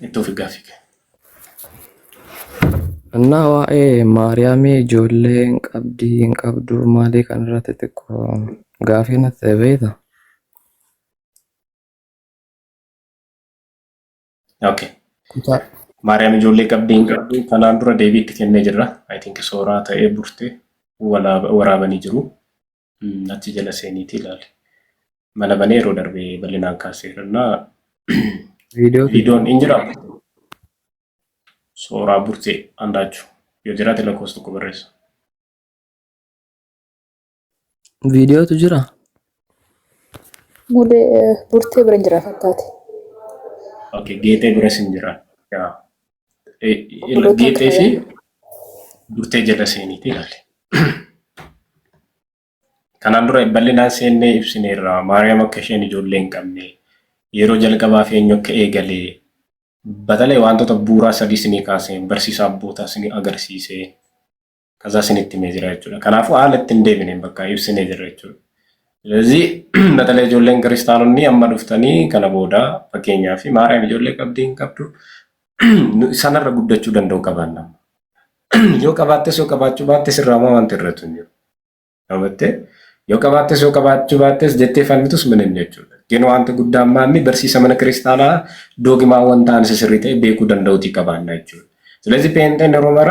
ittoo fi gaaffii kee. እና waa'ee Maariyaamii ijoollee hin qabdi hin qabdu maalii kan irratti xiqqoo gaafii natti ta'e beektaa? Okay. Maariyaam ijoollee qabdi hin qabdu kanaan dura deebii itti kennee jirra. I think sooraa ta'ee burtee waraabanii jiru. Achi jala seeniiti ilaali. Mana banee yeroo darbee bal'inaan kaaseerannaa viidiyoon hin jiraatu. Sooraa burtee andaachuu yoo jiraate lakkoofsa tokko barreessa. Viidiyootu jira? Mulee burtee bira jira fakkaate. Okay, geetee biras hin jira. Geetee fi burtee jala seeniiti ilaali. Kanaan dura bal'inaan seennee ibsineerra. Maariyaam akka isheen ijoollee hin qabne yeroo jalqabaaf eenyu akka eegalee batalee wantoota bu'uuraa sadii isinii kaasee barsiisaa abbootaa isinii agarsiisee kaza isinitti himee jira jechuudha. Kanaafuu haala ittiin deebinee bakka ibsinee jira jechuudha. ስለዚህ batalee ijoolleen kiristaanonni amma dhuftanii kana booda fakkeenyaaf Maariyaam ijoollee qabdi hin qabdu sanarra guddachuu danda'u qabaanna. Yoo qabaattes yoo qabaachuu baattes irraa wanti irratti hin jiru. Daawwattee yoo qabaattes yoo qabaachuu baattes jettee falmitus ምንም jechuudha. ግን wanti guddaan maammi barsiisa mana kiristaanaa doogimaawwan ta'an sirrii ta'e beekuu danda'uutii qabaanna jechuudha. ስለዚህ ፔንቴን ሮመራ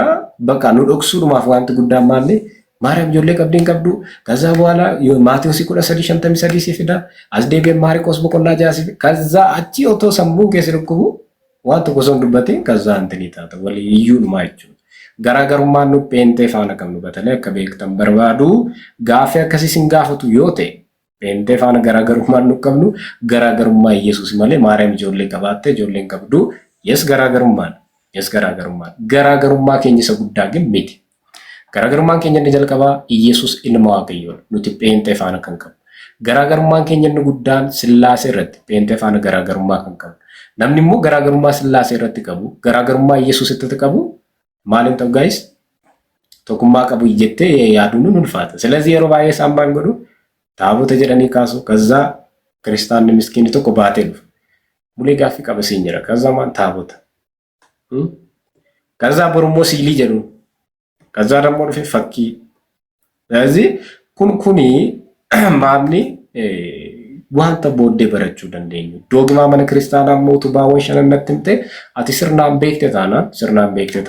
በቃ nu dhoksuudhumaaf wanti guddaan maammi Maariyaam ijoollee qabdi hin qabdu ከዛ በኋላ ማቴዎስ 13:53 ሲፊዳ አስዴቤን ማርቆስ boqonnaa 6 ከዛ አቺ ኦቶ ሰምቡ ከስርኩቡ wanti gosoon dubbate ከዛ እንትን ይታተ ወሊ ይዩንማ jechuudha. Garaagarummaan nu peentee faana qabnu batalee akka beektan barbaadu gaaffii akkasii sin gaafatu yoo ta'e peentee faana garaagarummaan nu qabnu garaagarummaa Yesuus malee Maariyaam ijoollee qabaatte ijoollee hin qabdu yes garaagarummaan garaagarummaa keenya isa guddaa ግን miti. Garaagarummaan keenya inni jalqabaa Yesuus ilma Waaqayyoodha nuti peentee faana kan qabnu. Garaagarummaan keenya inni guddaan Sillaasee irratti peentee faana garaagarummaa kan qabnu. Namni immoo garaagarummaa Sillaasee irratti qabu garaagarummaa Yesuus irratti qabu maalin ta'u guys tokkummaa qabu jettee yaaduun nu ulfaata. ስለዚህ yeroo baay'ee saambaan godhu taabota jedhanii kaasu ከዛ ክርስቲያን ምስኪን tokko baatee dhufa. Mulee gaaffii qaba siin jira. ከዛ ማን taabota. ከዛ ቦርሞ ሲሊ jedhu. ከዛ ደግሞ dhufe fakkii. ስለዚህ kuni maamni wanta booddee barachuu dandeenyu. Doogimaa mana kiristaanaa mootummaawwan shanannatti himte ati sirnaan beekte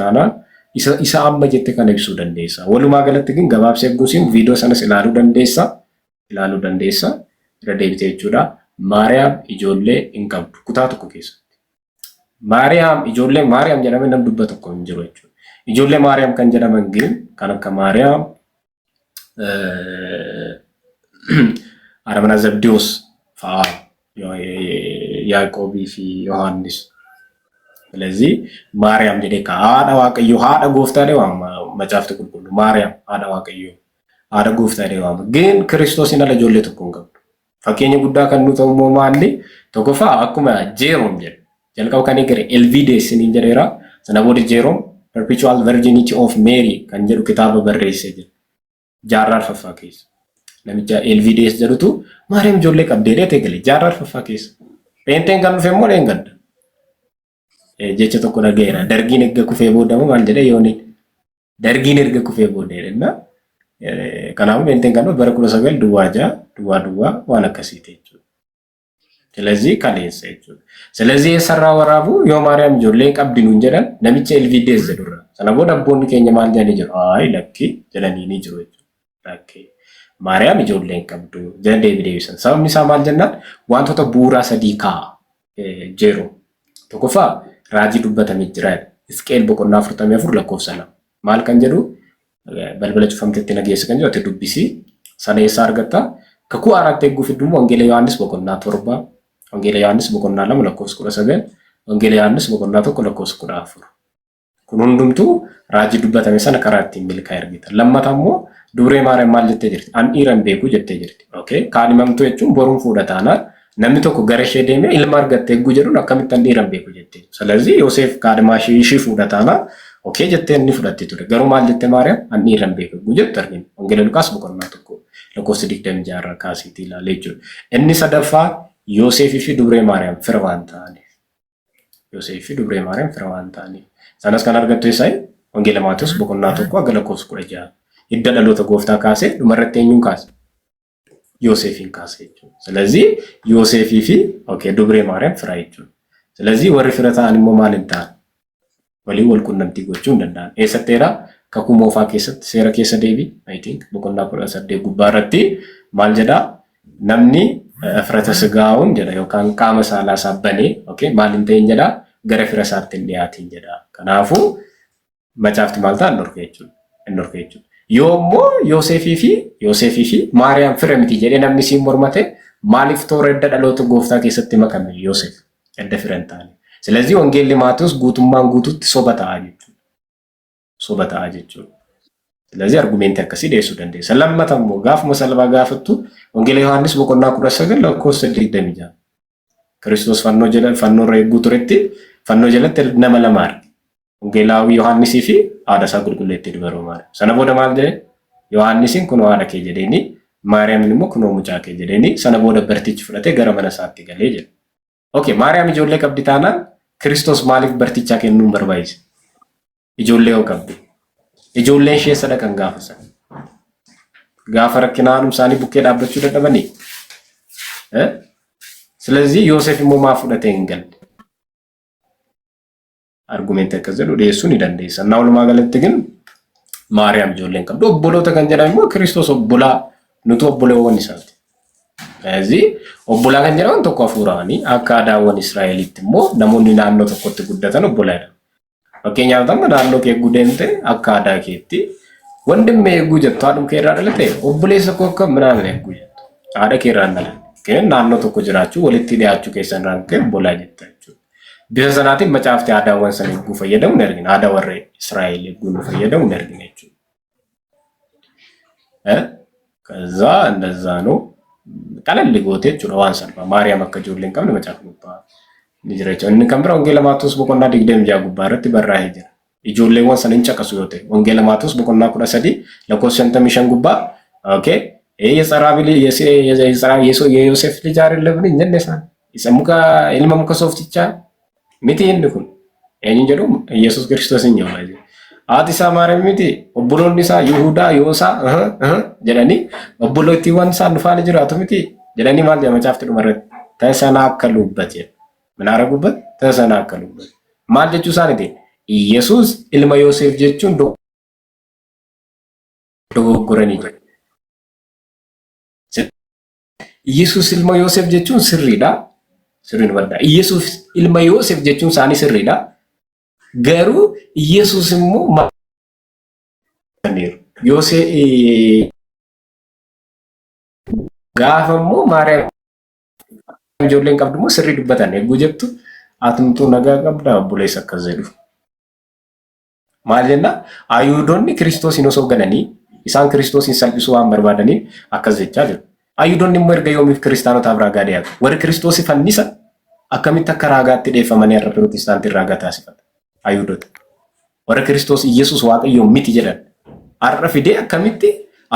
taanaan isa amma jette kan ibsuu dandeessa. Walumaa galatti ግን gabaabsee guusin viidiyoo sanas ilaaluu dandeessa. Irra deebitee jechuudha. Maariyaam ijoollee hin qabdu kutaa tokko keessatti. Maariyaam ijoollee Maariyaam jedhamee nam dubba tokko hin jiru jechuudha. Ijoollee Maariyaam kan jedhaman ግን kan akka Maariyaam Aramana Zabdiyoos fa'aa Yaaqoobii fi Yohaannis. ስለዚህ ማርያም jedhee haadha waaqayyoo haadha gooftaadha waama macaafte qulqulluu Maariyaam haadha waaqayyoo haadha gooftaadha waama ግን Kiristoosiin ala ijoollee tokko hin qabdu. Fakkeenya guddaa kan nu ta'u immoo maalli tokkoffaa akkuma Jeeroom jedhe jalqaba kan eegale Elvidees niin jedheera sana booda Jeeroom Perpetual Virginity of Mary kan jedhu kitaaba barreessee jira jaarraa arfaffaa keessa. Namicha Elvidees jedhutu Maariyaam ijoollee qabdeedha eegale jaarraa arfaffaa keessa. Peenteen kan dhufe immoo dheengadda. Jecha tokko dhagayeera. Dargiin erga kufee booda maal jedhee yooni dargiin erga kufee booda kanaafuu peenteen kan bara 19 duwwaa waan akkasiiti jechuudha. ስለዚህ kaleessa jechuudha. ስለዚህ የሰራ ወራቡ yoo Maariyaam ijoollee qabdi nuun jedhan namicha Elvidees jedhurra. Sana booda abboonni keenya maal jedhanii jiru? Ay lakki jedhanii ni jiru jechuudha. Lakki Maariyaam ijoollee hin qabdu jedhee deebisan. Sababni isaa maal jennaan wantoota bu'uuraa sadii kaa'a jeeru. Tokkoffaa raajii dubbatamee jira. Hisqeel boqonnaa 44 lakkoofsa 2. Maal kan jedhu balbala cufamtetti nageessa kan jedhu ati dubbisi sana eessaa argatta? Kakuu haaraatti eeguuf iddummoo Wangeela Yohaannis boqonnaa 7, Wangeela Yohaannis boqonnaa 2 lakkoofsa 19, Wangeela Yohaannis boqonnaa 1 lakkoofsa 14. Kun hundumtuu raajii dubbatame sana karaa ittiin milkaa'e argita. Lammataa immoo dubree Maariyaam maal jettee jirti? An dhiira hin beeku jettee jirti. Okay? Kaan himamtuu jechuun boruun fuudhataanaan namni tokko gara ishee deemee ilma argattee eeguu jedhuun akkamitti an dhiira hin beeku jettee. Salazii Yoosef kaadhimaa ishee fuudhataanaan okay jettee inni fudhattee ture. Garuu maal jettee Maariyaam an dhiira hin beeku eeguu jettu argina. Wangeela Luqaas boqonnaa 1 lakkoofsa 26 irraa kaasiitii ilaalee jechuudha. Inni sadaffaa Yoosefii fi dubree Maariyaam fira waan ta'aniif. Yoosef fi dubree Maariyaam fira waan ta'aniif. Sanas kan argattu eessaayi wangeela Maatiyos boqonnaa tokko aga lakkoofsa 16. Hidda dhaloota gooftaa kaasee dhumarratti eenyuun kaase? Yoosefin kaase jechuudha. ስለዚህ Yoosefii fi dubree Maariyaam fira jechuudha. ስለዚህ warri fira ta'an immoo maal hin ta'an? Walii wal quunnamtii gochuu hin danda'an. Eessatteedha? Kakuu moofaa keessatti seera keessa deebii I think boqonnaa 18 gubbaa irratti maal jedhaa? Namni firata sigaa'uun jedha yookaan qaama saalaa isaa banee maal hin ta'in jedhaa? Gara fira isaatti hin dhiyaatin jedhaa. Kanaafuu macaafti maal ta'a? Hin dhorke jechuudha. Yoommoo Yoosefii fi Maariyaam fira miti jedhee namni siin mormate maaliif toora edda dhaloota gooftaa keessatti makame Yoosef edda fira hin taane. ስለዚህ ወንጌል ማቴዎስ ጉቱማን ጉቱት ሶበታ አጀቹ ስለዚህ አርጉሜንት ያከሲ ደሱ ደንዴ ሰለመተም ጋፍ መሰልባ ጋፍቱ ወንጌል ዮሐንስ በቆና ኩረሰገን ለኮስ ደሚጃ ክርስቶስ ፈኖ ረጉ ቱረቲ ፈኖ ጀለት ነመለማር ወንጌላዊ ዮሐንስ ይፊ አዳሳ ጉልጉሌት ድበሮ ማር ሰነቦደ ማልደ ዮሐንስን ኩኖ አዳ ከጀዴኒ ማርያምን ሞ ኩኖ ሙጫ ከጀዴኒ ሰነቦደ በርቲች ፍለቴ ገረመነሳት ገለጀ ማርያም ጆሌ ቀብዲታና ክርስቶስ ማሊክ በርቲቻ ከኑም በርባይስ ijoollee qabdi. Ijoolleen ishee sadaqan gaafasa. Gaafa rakkinaanum isaanii bukkee dhaabbachuu dadhabanii. ስለዚህ ዮሴፍ immoo maa fudhatee hin galle. Argumente akkas jedhu dhiyeessuun ni dandeessa. Naa walumaa galatti ግን Maariyaam ijoolleen qabdi. Obboloota kan jedhamu immoo Kiristoos obbolaa nuti obboleewwan isaati. ስለዚህ obbolaa kan jedhaman tokko hafuuraanii akka aadaawwan Israa'elitti immoo namoonni naannoo tokkotti guddatan obbolaa jedhamu. Fakkeenyaaf tamma naannoo kee gudeente akka aadaa keetti wandimee eeguu jettu haadhum kee irraa dhalate obboleessa koo akka minaamin eeguu jettu haadha kee irraa dhalate kee naannoo tokko jiraachuu walitti dhiyaachuu keessan irraan kee obbolaa jetta jechuudha. Bifa sanaatiin macaafti aadaawwan sana eeguu fayyadamu ni argina. Aadaa warra Israa'el eeguu nu fayyadamu ni argina jechuudha. ከዛ እንደዛ ነው ቀለል ጎቴ ቹራ ዋን ሰልባ ማርያም አከጆልን ቀም ለመጫፍ ጉባ ንጅረቸው እን ከምብራ ወንጌል ማቴዎስ በቆና ዲግደም ጃ ጉባ ረት በራ ሄጀ ኢጆሌ ወን ሰንን ጨቀሱ yote ወንጌል ማቴዎስ በቆና ኩዳ ሰዲ ለኮሰንተ ሚሸን ጉባ ኦኬ የጸራቢሊ የጸራ የዮሴፍ ልጅ አይደለም እንደነሳ ይሰሙካ ኢልማሙካ ሶፍትቻ ሚቲ እንኩን እንጀዶ ኢየሱስ ክርስቶስ እንየው ማለት አዲስ ማርያም ሚቲ ኦቦሎኒሳ ይሁዳ ዮሳ ጀለኒ ኦቦሎቲ ወንሳ ንፋን ጅራቱ ሚቲ ጀለኒ ማለት ያመጫፍት መረት ተሰናከሉበት ምን አረጉበት ተሰናከሉበት ማለት ጁሳኔ ኢየሱስ ኢልማ ዮሴፍ ጀቹን ዶጎረኒ ኢየሱስ ኢልማ ዮሴፍ ጀቹን ስሪዳ ስሪን ወዳ ኢየሱስ ኢልማ ዮሴፍ ጀቹን ሳኒ ስሪዳ ገሩ ኢየሱስ ሞ ማኔር ዮሴ ጋፈሞ ማርያም ጆሌን ቀብድሞ ስሪ ድበታን የጉጀቱ አትምጡ ነጋ ቀብዳ ቡሌ ሰከዘዱ ማለና አይሁዶኒ ክርስቶስ ኢኖሶ ገነኒ ኢሳን ክርስቶስን ሰልቢሱ አንበርባደኒ አከዘቻ አይሁዶኒ መርገ ዮሚ ክርስቲያኖ ታብራጋዲያ ወደ ክርስቶስ ፈኒሰ አከሚት ተከራጋት ደፈመን ያረ ፕሮቴስታንት ይራጋታ ሲፈታ አይሁዶት ወደ ክርስቶስ ኢየሱስ ዋቀዮ ሚት ይጀዳል አረፍዴ አከሚት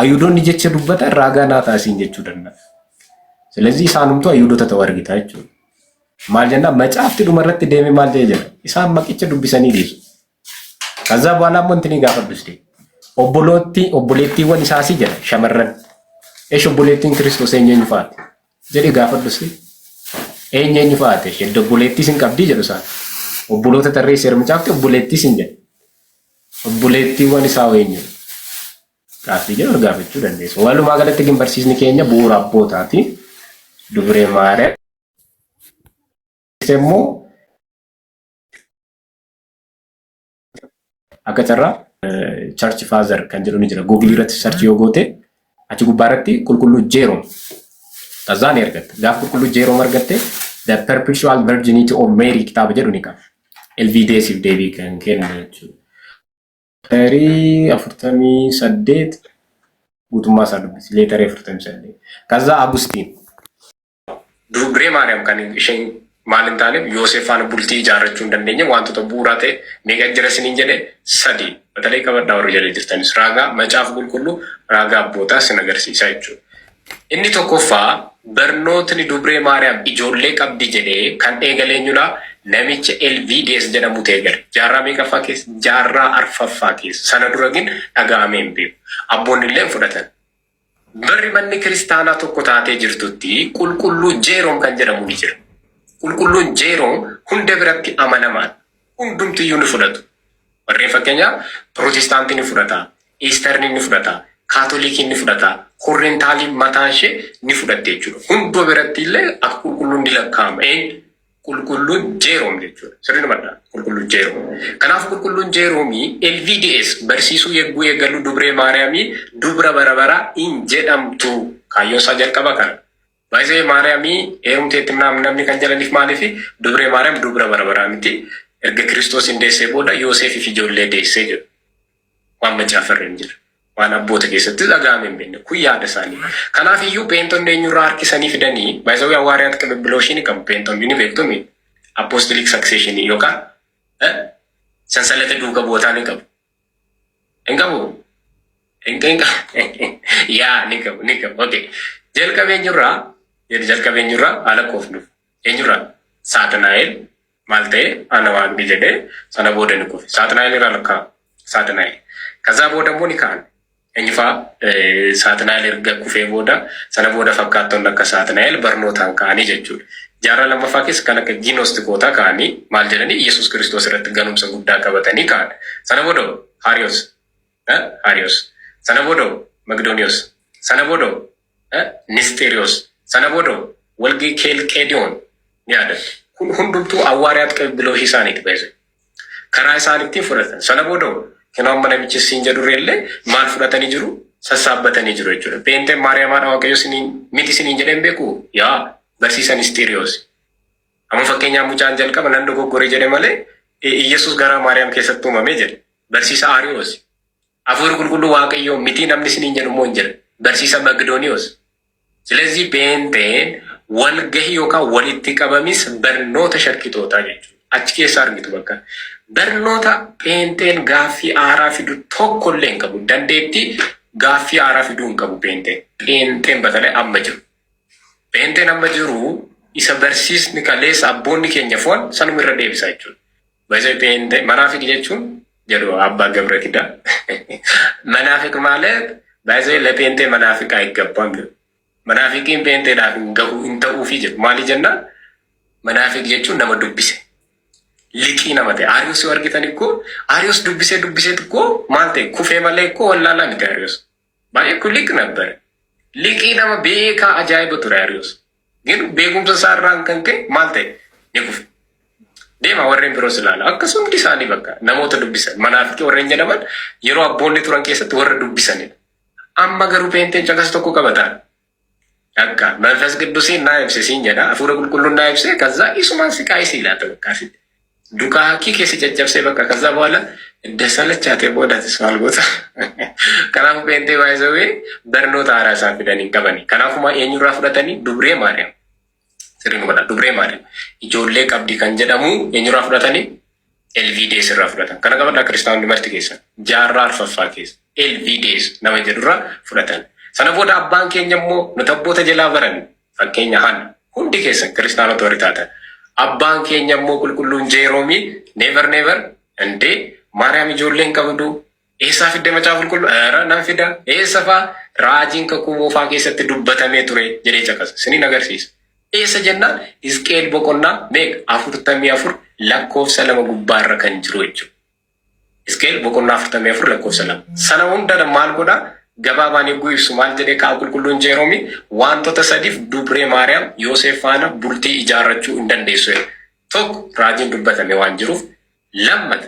አይሁዶኒ ጀቸ ዱበታ ራጋና ታሲን ጀቹ ደና ስለዚህ ሳኑምቱ አይሁዶ ተተወርጊታችሁ ማልጀና መጫፍት ዱመረት ደሜ ማልጀ ኢሳን ማቂቸ ዱቢሰኒ ዲሱ ከዛ በኋላ ሞንትኒ ጋፈዱስቲ ኦቦሌቲ ወን ኢሳሲ ጀ ሸመረን እሺ ኦቦሌቲን ክርስቶስ እኛኝ ፋት ጀዲ ጋፈዱስቲ እኛኝ ፋት እሺ ኦቦሌቲ ሲንቀብዲ ጀሉሳ ኦቦሎተ ተሬ ሴር መጫፍት ኦቦሌቲ ሲንጀ ኦቦሌቲ ወን ኢሳወኝ ካፍቲ ጀ ጋፈቹ ደንዴስ ወሉ ማገለጥ ግን በርሲስኒ ከኛ ቡራ ቦታቲ ዱብሬ ማረ ሰሞ አከተራ ቸርች ፋዘር ከንጀሩኒ ጅራ ጉግል ረት ሰርች ዮጎቴ አቺ ጉባረቲ ቁልቁሉ ጄሮ ታዛን ያርገት ጋፍ ቁልቁሉ ጄሮ መርገቴ the perpetual virginity of Mary kitab ጀሩኒካ ኤልቪዴስ ዴቪ ከንከንቹ ተሪ አፍርተሚ ሰዴት ጉቱማ ሳዱስ ሌተር አፍርተሚ ሰዴት ከዛ አጉስቲን ዱብሬ ማርያም ካን ሸን ማለንታለም ዮሴፋን ቡልቲ ጃረቹ እንደነኝ ዋንቶ ተቡራቴ ሜጋጀረስን እንጀለ ሰዲ በተለይ ከበዳው ረጀለ ጅርተን ስራጋ መጫፍ ጉልቁሉ ራጋ ቦታስ ነገር ሲሳይቹ Inni tokkoffaa barnootni dubree Maariyaam ijoollee qabdi jedhee kan eegaleenyudha namicha LVDS jedhamu eegale. Jaarraa meeqaffaa keessa? Jaarraa arfaffaa keessa. Sana dura gin dhaga'amee hin beeku. Abboonni illee fudhatan. Barri manni kiristaanaa tokko taatee jirtutti qulqulluu Jeeroom kan jedhamu ni jira. Qulqulluun Jeeroom hunda biratti amanamaan hundumtiyyuu ni fudhatu. Warreen fakkeenyaa Pirootistaantii ni fudhata, Iistarni ni fudhata, Kaatoliikii ni fudhata, Korrentaaliin mataa ishee ni fudhatte jechuudha. Hunduma biratti illee akka qulqulluun ni lakkaa'ama. Qulqulluun Jeeroom jechuudha. Sirriin madda qulqulluun Jeeroom. Kanaaf qulqulluun Jeeroomii LVDS barsiisuu eegguu eeggaluu dubree Maariyaamii dubra bara baraa hin jedhamtu. Kaayyoon isaa jalqaba kana. Baay'ee Maariyaamii heerumteetti namni kan jedhaniif maaliifi dubree Maariyaam dubra bara baraa miti. Erga Kiristoos hin deessee booda Yoosef fi ijoollee deessee jiru. Waan macaafarra hin jiru. Waan abboota keessatti dhaga'ame hin beekne. Kun yaada isaanii. Kanaaf iyyuu peentonni eenyurraa harkisanii fidanii baay'ee hawaariyaat qibibbilooshii ni qabu. Peentonni ni beektumi. Apostolic succession yookaan sansalata duuka bootaa ni qabu. Hin qabu? Yaa ni qabu. Okay. Jalqabeenyurraa haala koofnuuf. Eenyurraa? Saatanaa'el. Maal ta'e ana waaqni jedhee sana booda ni kufe. Saatanaa'el irraa lakkaa. Saatanaa'el. Kazaa booda immoo ni ka'an. Eenyufaa Saatanaa'el erga kufee booda sana booda fakkaattoonni akka Saatanaa'el barnootaan ka'anii jechuudha. Jaarraa lammaffaa keessa kan akka giinostikoota ka'anii maal jedhanii Iyesuus Kiristoos irratti ganumsa guddaa qabatanii ka'an. Sana booda Haariyoos. Sana booda Magdooniyoos. Sana booda Nisteriyoos. Sana booda walgii Keelqeediyoon ni yaadatu. Hundumtuu hawaariyaat qibibbilooshii isaaniiti beeku. Karaa isaaniitiin fudhatan. Sana booda kan amma namichi siin jedhurreellee maal fudhatanii jiru? Sassaabbatanii jiru jechuudha. Peenteen Maariyaamaadha Waaqayyo miti siniin jedheen beeku? Yaa barsiisa Nisteriyoos. Amma fakkeenyaa mucaan jalqaba nan dogoggoree jedhe malee Iyesuus garaa Maariyaam keessatti uumamee jedhe. Barsiisa Aariyoos. Hafuurri qulqulluu Waaqayyoo miti namni siniin jedhu immoo hin jedhe. Barsiisa Magdooniyoos. Silezii peenteen walgahii yookaan walitti qabamis barnoota shakkitootaa jechuudha. Achi keessa argitu bakka. Barnoota peenteen gaaffii haaraa fidu tokkollee hin qabu. Dandeettii gaaffii haaraa fiduu hin qabu peenteen. Peenteen batalee amma jiru. Peenteen amma jiru isa barsiisni kaleessa abboonni keenya foon sanuma irra deebisa jechuudha. Baay'ee peenteen manaafik jechuun jedhu abbaa Gabreetiidha. Manaafik maalee baay'ee lepeenteen manaafikaa eeggabbaan jiru. Manaafiqiin peenteedhaaf hin ta'uufi jedhu. Maali jennaan? Manaafik jechuun nama dubbise. Liqii nama ta'e. Aariyoos yoo argitan ikkoo Aariyoos dubbisee xiqqoo maal ta'e kufee malee ikkoo wallaalaa miti Aariyoos. Baay'ee kun liqii nabbare. Liqii nama beekaa ajaa'iba ture Aariyoos. Beekumsa isaa irraan kan ka'e maal ta'e ni kufe. Deema warreen biroos ilaala. Akkasumti isaanii bakka namoota dubbisan. Manaafiqii warreen jedhaman yeroo abboonni turan keessatti warra dubbisanidha. Amma garuu peenteen caqas tokko qabataan. Akka መንፈስ ቅዱስን ና ibse siin jedha hafuura qulqulluun ና ibse ከዛ isumaan siqaa isii laata bakka asitti dukaa hakii keessi caccabsee bakka ከዛ በኋላ እንደሰለቻቴ ቦዳትስ ማልጎታ kanaafuu peentee baay'isawee barnoota haaraa isaan fidanii qabani. Kanaafuma eenyurraa fudhatanii dubree Maariyaam. Sirriin godha dubree Maariyaam. Ijoollee qabdi kan jedhamu eenyurraa fudhatanii LVDS irraa fudhatan. Kana qabadhaa kiristaanonni marti keessa jaarraa arfaffaa keessa LVDS nama jedhurraa fudhatan. Sana booda abbaan keenya immoo nuti abboota jalaa baran fakkeenya Hana hundi keessa kiristaanota warri taatan. Abbaan keenya immoo qulqulluun Jeeroomii never indee Maariyaam ijoollee hin qabdu. Eessaa fidde macaafa qulqulluu? Nan fida. Eessa fa'aa raajiin kakuu moofaa keessatti dubbatamee ture jedhee caqasa. Isiniin agarsiisa. Eessa jennaan Hisqeel boqonnaa 44 lakkoofsa 2 gubbaarra kan jiru jechuudha. Hisqeel boqonnaa 44 lakkoofsa 2. Sana hunda maal godhaa? Gabaabaan eeguu ibsu maal jedhee kaa'u qulqulluun Jeeroomii wantoota sadiif dubree Maariyaam Yoosef faana bultii ijaarrachuu hin dandeessu. Tokko raajiin dubbatame waan jiruuf. Lammata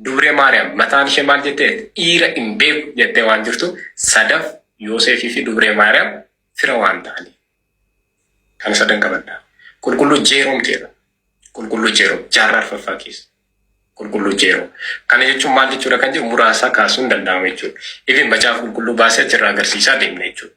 dubree Maariyaam mataan ishee maal jettee dhiira hin beeku jettee waan jirtu. Sadaf Yoosefii fi dubree Maariyaam fira waan ta'aniif. Kan sadan qabadha. Qulqulluu Jeeroom jedha. Qulqulluu Jeeroom jaarraa arfaffaa keessa. Qulqulluu Jeeroom. Kana jechuun maal jechuudha kan jedhu muraasaa kaasuun danda'ama jechuudha. Ifin macaafa qulqulluu baasee achirraa agarsiisaa deemna jechuudha.